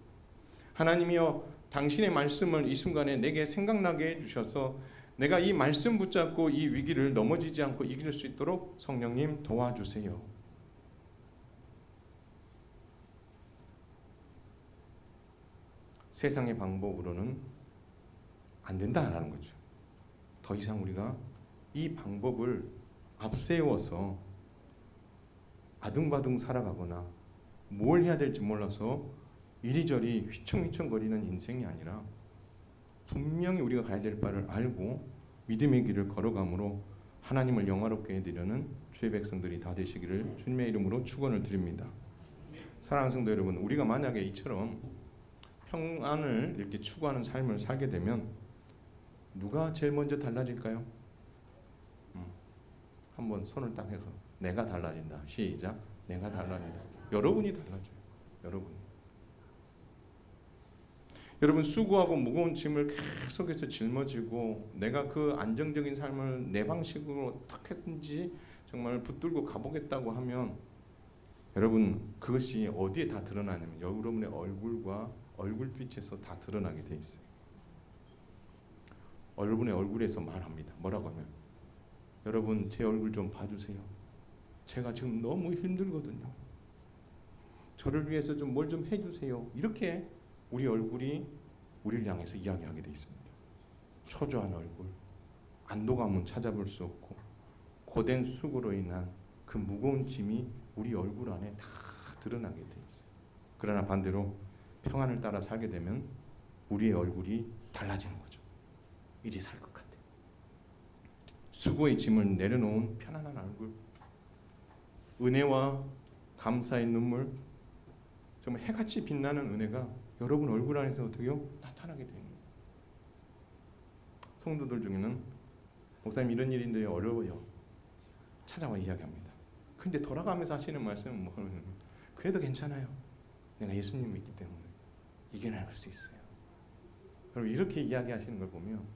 하나님이여, 당신의 말씀을 이 순간에 내게 생각나게 해주셔서 내가 이 말씀 붙잡고 이 위기를 넘어지지 않고 이길 수 있도록 성령님 도와주세요. 세상의 방법으로는 안 된다라는 거죠. 더 이상 우리가 이 방법을 앞세워서 아둥바둥 살아가거나 뭘 해야 될지 몰라서 이리저리 휘청휘청거리는 인생이 아니라 분명히 우리가 가야 될 바를 알고 믿음의 길을 걸어감으로 하나님을 영화롭게 해드리는 주의 백성들이 다 되시기를 주님의 이름으로 축원을 드립니다. 사랑하는 성도 여러분, 우리가 만약에 이처럼 평안을 이렇게 추구하는 삶을 살게 되면 누가 제일 먼저 달라질까요? 한번 손을 딱 해서 내가 달라진다. 시작. 내가 달라진다. 여러분이 달라져요. 여러분 수고하고 무거운 짐을 계속해서 짊어지고 내가 그 안정적인 삶을 내 방식으로 어떻게든지 정말 붙들고 가보겠다고 하면 여러분 그것이 어디에 다 드러나냐면 여러분의 얼굴과 얼굴빛에서 다 드러나게 돼 있어요. 여러분의 얼굴에서 말합니다. 뭐라고 하면 여러분 제 얼굴 좀 봐주세요. 제가 지금 너무 힘들거든요. 저를 위해서 좀 뭘 좀 해주세요. 이렇게 우리 얼굴이 우리를 향해서 이야기하게 돼 있습니다. 초조한 얼굴, 안도감은 찾아볼 수 없고 고된 수고로 인한 그 무거운 짐이 우리 얼굴 안에 다 드러나게 돼 있어요. 그러나 반대로 평안을 따라 살게 되면 우리의 얼굴이 달라지는 거죠. 이제 살 것 같아. 수고의 짐을 내려놓은 편안한 얼굴, 은혜와 감사의 눈물, 정말 해같이 빛나는 은혜가 여러분 얼굴 안에서 어떻게요? 나타나게 됩니다. 성도들 중에는 목사님 이런 일인데 어려워요. 찾아와 이야기합니다. 근데 돌아가면서 하시는 말씀은 뭐 그래도 괜찮아요. 내가 예수님 믿기 때문에 이겨낼 수 있어요. 여러분 이렇게 이야기하시는 걸 보면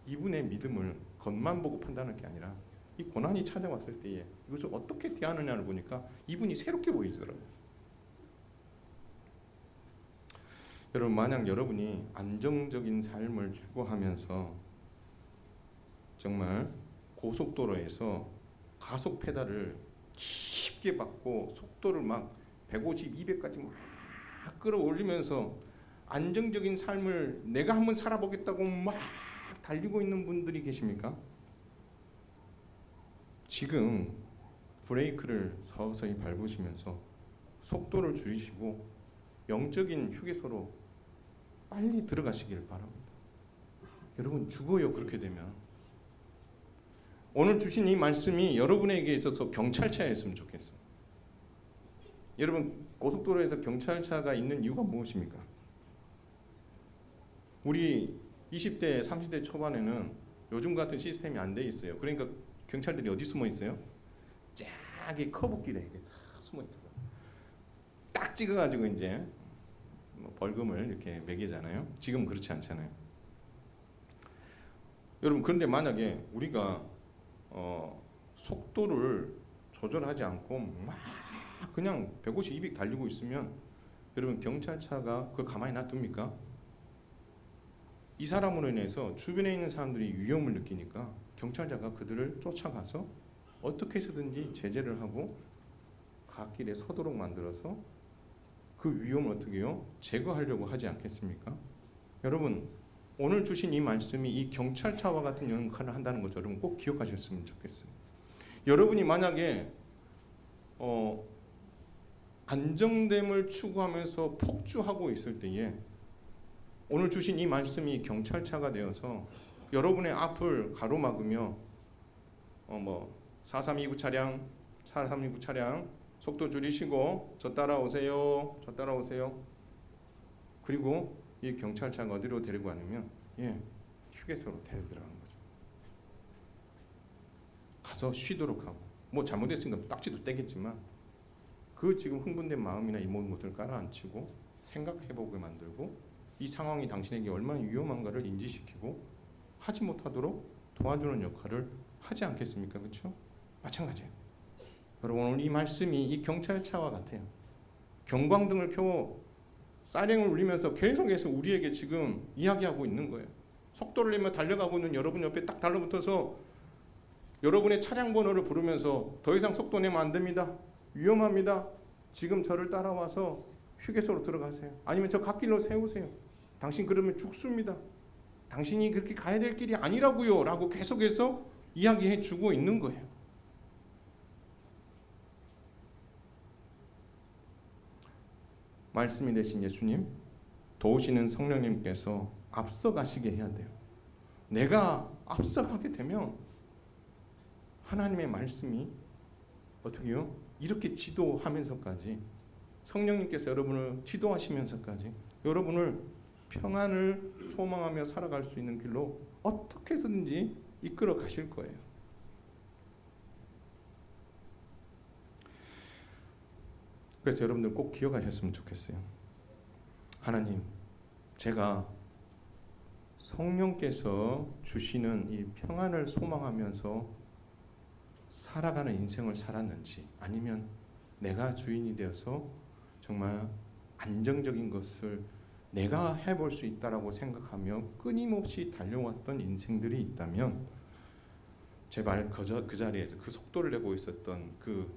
이분의 믿음을 겉만 보고 판단할 게 아니라 이 고난이 찾아왔을 때에 이것을 어떻게 대하느냐를 보니까 이분이 새롭게 보이더라고요. 여러분 만약 여러분이 안정적인 삶을 추구하면서 정말 고속도로에서 가속 페달을 깊게 밟고 속도를 막 150, 200까지 막 끌어올리면서 안정적인 삶을 내가 한번 살아보겠다고 막 달리고 있는 분들이 계십니까? 지금 브레이크를 서서히 밟으시면서 속도를 줄이시고 영적인 휴게소로 빨리 들어가시길 바랍니다. 여러분 죽어요. 그렇게 되면 오늘 주신 이 말씀이 여러분에게 있어서 경찰차였으면 좋겠어요. 여러분 고속도로에서 경찰차가 있는 이유가 무엇입니까? 우리 20대 30대 초반에는 요즘 같은 시스템이 안 돼 있어요. 그러니까 경찰들이 어디 숨어 있어요? 쫙이 커브길에 이렇게 다 숨어 있다가 딱 찍어가지고 이제 벌금을 이렇게 매기잖아요. 지금 그렇지 않잖아요. 여러분 그런데 만약에 우리가 속도를 조절하지 않고 막 그냥 150, 200 달리고 있으면 여러분 경찰차가 그걸 가만히 놔둡니까? 이 사람으로 인해서 주변에 있는 사람들이 위험을 느끼니까 경찰차가 그들을 쫓아가서 어떻게 해서든지 제재를 하고 갓길에 서도록 만들어서 그 위험을 어떻게 해요? 제거하려고 하지 않겠습니까? 여러분 오늘 주신 이 말씀이 이 경찰차와 같은 역할을 한다는 것을 여러분 꼭 기억하셨으면 좋겠어요. 여러분이 만약에 안정됨을 추구하면서 폭주하고 있을 때에 오늘 주신 이 말씀이 경찰차가 되어서 여러분의 앞을 가로막으며 4329 차량, 4329 차량 속도 줄이시고 저 따라오세요. 저 따라오세요. 그리고 이 경찰차가 어디로 데리고 가냐면 휴게소로 데리고 들어가는 거죠. 가서 쉬도록 하고 뭐 잘못했으니까 딱지도 떼겠지만 그 지금 흥분된 마음이나 이 모든 것들을 깔아앉히고 생각해보게 만들고 이 상황이 당신에게 얼마나 위험한가를 인지시키고 하지 못하도록 도와주는 역할을 하지 않겠습니까? 그렇죠? 마찬가지예요. 여러분, 오늘 이 말씀이 이 경찰차와 같아요. 경광등을 켜고 사이렌을 울리면서 계속해서 우리에게 지금 이야기하고 있는 거예요. 속도를 내며 달려가고 있는 여러분 옆에 딱 달라붙어서 여러분의 차량 번호를 부르면서 더 이상 속도 내면 안 됩니다. 위험합니다. 지금 저를 따라와서 휴게소로 들어가세요. 아니면 저 갓길로 세우세요. 당신 그러면 죽습니다. 당신이 그렇게 가야 될 길이 아니라고요. 라고 계속해서 이야기해 주고 있는 거예요. 말씀이 되신 예수님, 도우시는 성령님께서 앞서가시게 해야 돼요. 내가 앞서가게 되면 하나님의 말씀이 어떻게 해요? 이렇게 지도하면서까지 성령님께서 여러분을 지도하시면서까지 여러분을 평안을 소망하며 살아갈 수 있는 길로 어떻게 해서든지 이끌어 가실 거예요. 그래서 여러분들 꼭 기억하셨으면 좋겠어요. 하나님, 제가 성령께서 주시는 이 평안을 소망하면서 살아가는 인생을 살았는지, 아니면 내가 주인이 되어서 정말 안정적인 것을 내가 해볼 수 있다라고 생각하며 끊임없이 달려왔던 인생들이 있다면 제발 그 자리에서 그 속도를 내고 있었던 그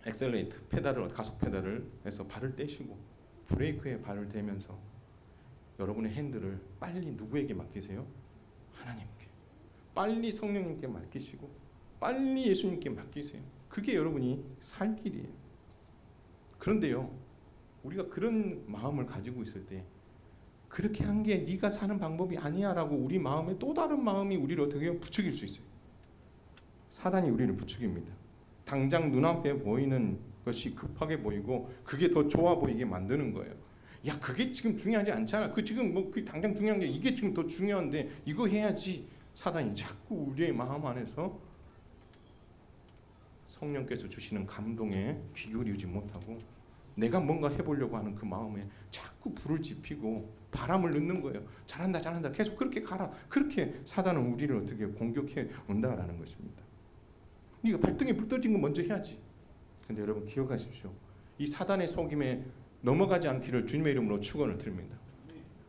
엑셀레이트 페달을, 가속 페달을 해서 발을 떼시고 브레이크에 발을 대면서 여러분의 핸들을 빨리 누구에게 맡기세요? 하나님께. 빨리 성령님께 맡기시고 빨리 예수님께 맡기세요. 그게 여러분이 살 길이에요. 그런데요, 우리가 그런 마음을 가지고 있을 때 그렇게 한 게 네가 사는 방법이 아니야 라고 우리 마음에 또 다른 마음이 우리를 어떻게 해요? 부추길 수 있어요. 사단이 우리를 부추깁니다. 당장 눈앞에 보이는 것이 급하게 보이고 그게 더 좋아 보이게 만드는 거예요. 야, 그게 지금 중요하지 않잖아. 그 지금 그 당장 중요한 게 이게 지금 더 중요한데 이거 해야지. 사단이 자꾸 우리의 마음 안에서 성령께서 주시는 감동에 귀 기울이지 못하고 내가 뭔가 해보려고 하는 그 마음에 자꾸 불을 지피고 바람을 넣는 거예요. 잘한다 잘한다 계속 그렇게 가라. 그렇게 사단은 우리를 어떻게 공격해 온다라는 것입니다. 네가 발등에 불 떨어진 거 먼저 해야지. 근데 여러분 기억하십시오. 이 사단의 속임에 넘어가지 않기를 주님의 이름으로 축원을 드립니다.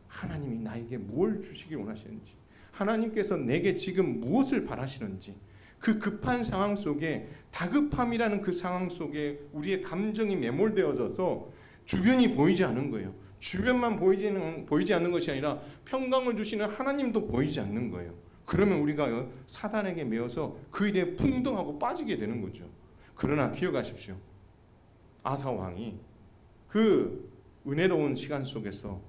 하나님이 나에게 무엇을 주시길 원하시는지, 하나님께서 내게 지금 무엇을 바라시는지, 그 급한 상황 속에 다급함이라는 그 상황 속에 우리의 감정이 매몰되어져서 주변이 보이지 않는 거예요. 주변만 보이지 않는 것이 아니라 평강을 주시는 하나님도 보이지 않는 거예요. 그러면 우리가 사단에게 매어서 그 일에 풍덩하고 빠지게 되는 거죠. 그러나 기억하십시오. 아사 왕이 그 은혜로운 시간 속에서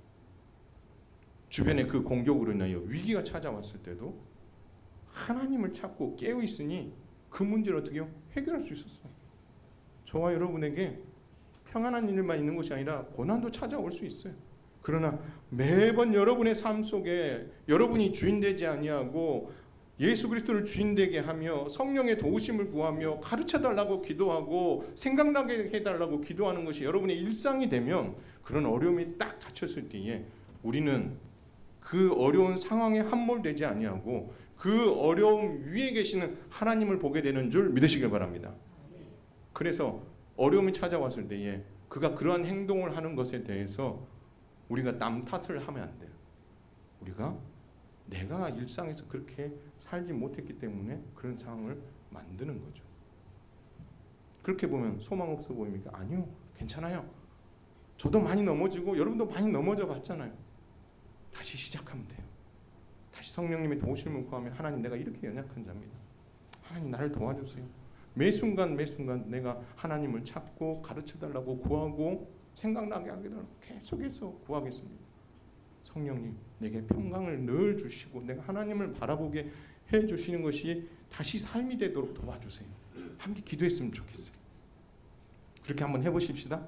주변의 그 공격으로 인하여 위기가 찾아왔을 때도 하나님을 찾고 깨어 있으니 그 문제를 어떻게 해결할 수 있었어요. 저와 여러분에게 평안한 일만 있는 것이 아니라 고난도 찾아올 수 있어요. 그러나 매번 여러분의 삶 속에 여러분이 주인 되지 아니하고 예수 그리스도를 주인 되게 하며 성령의 도우심을 구하며 가르쳐 달라고 기도하고 생각나게 해달라고 기도하는 것이 여러분의 일상이 되면 그런 어려움이 딱 닥쳤을 때에 우리는 그 어려운 상황에 함몰되지 아니하고 그 어려움 위에 계시는 하나님을 보게 되는 줄 믿으시길 바랍니다. 그래서 어려움이 찾아왔을 때에 그가 그러한 행동을 하는 것에 대해서 우리가 남 탓을 하면 안 돼요. 우리가 내가 일상에서 그렇게 살지 못했기 때문에 그런 상황을 만드는 거죠. 그렇게 보면 소망 없어 보입니까? 아니요, 괜찮아요. 저도 많이 넘어지고 여러분도 많이 넘어져 봤잖아요. 다시 시작하면 돼요. 다시 성령님의 도우심을 구하면 하나님, 내가 이렇게 연약한 자입니다. 하나님 나를 도와주세요. 매 순간 내가 하나님을 찾고 가르쳐달라고 구하고 생각나게 하게 되면 계속해서 구하겠습니다. 성령님, 내게 평강을 늘 주시고 내가 하나님을 바라보게 해주시는 것이 다시 삶이 되도록 도와주세요. 함께 기도했으면 좋겠어요. 그렇게 한번 해보십시다.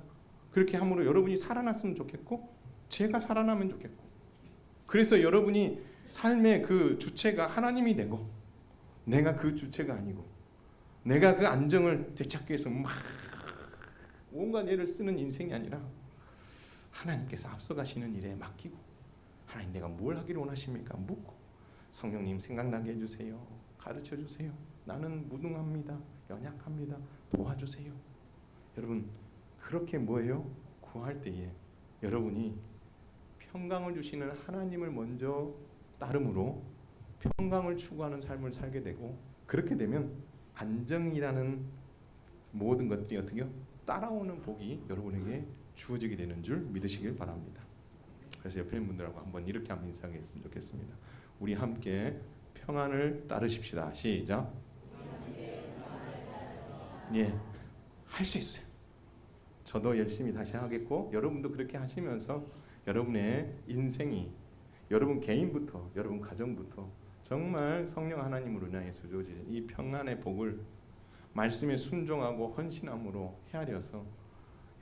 그렇게 함으로 여러분이 살아났으면 좋겠고 제가 살아나면 좋겠고, 그래서 여러분이 삶의 그 주체가 하나님이 되고 내가 그 주체가 아니고 내가 그 안정을 되찾기 위해서 막 온갖 애를 쓰는 인생이 아니라 하나님께서 앞서가시는 일에 맡기고, 하나님 내가 뭘 하기를 원하십니까? 묻고, 성령님 생각나게 해주세요. 가르쳐 주세요. 나는 무능합니다. 연약합니다. 도와주세요. 여러분 그렇게 뭐예요? 구할 때에 여러분이 평강을 주시는 하나님을 먼저 따름으로 평강을 추구하는 삶을 살게 되고, 그렇게 되면 안정이라는 모든 것들이 어떻게요? 따라오는 복이 여러분에게 주어지게 되는 줄 믿으시길 바랍니다. 그래서 옆에 있는 분들하고 한번 이렇게 한번 인사하겠으면 좋겠습니다. 우리 함께 평안을 따르십시다. 시작. 예, 할 수 있어요. 저도 열심히 다시 하겠고 여러분도 그렇게 하시면서 여러분의 인생이 여러분 개인부터 여러분 가정부터 정말 성령 하나님으로 인하여서 주어진 이 평안의 복을 말씀에 순종하고 헌신함으로 헤아려서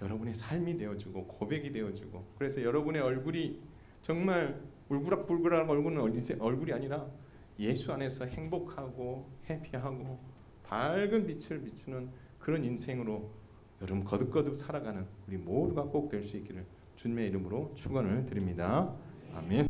여러분의 삶이 되어지고 고백이 되어지고, 그래서 여러분의 얼굴이 정말 울그락불그락 얼굴이 아니라 예수 안에서 행복하고 해피하고 밝은 빛을 비추는 그런 인생으로 여러분 거듭거듭 살아가는 우리 모두가 꼭 될 수 있기를 주님의 이름으로 축원을 드립니다. 아멘.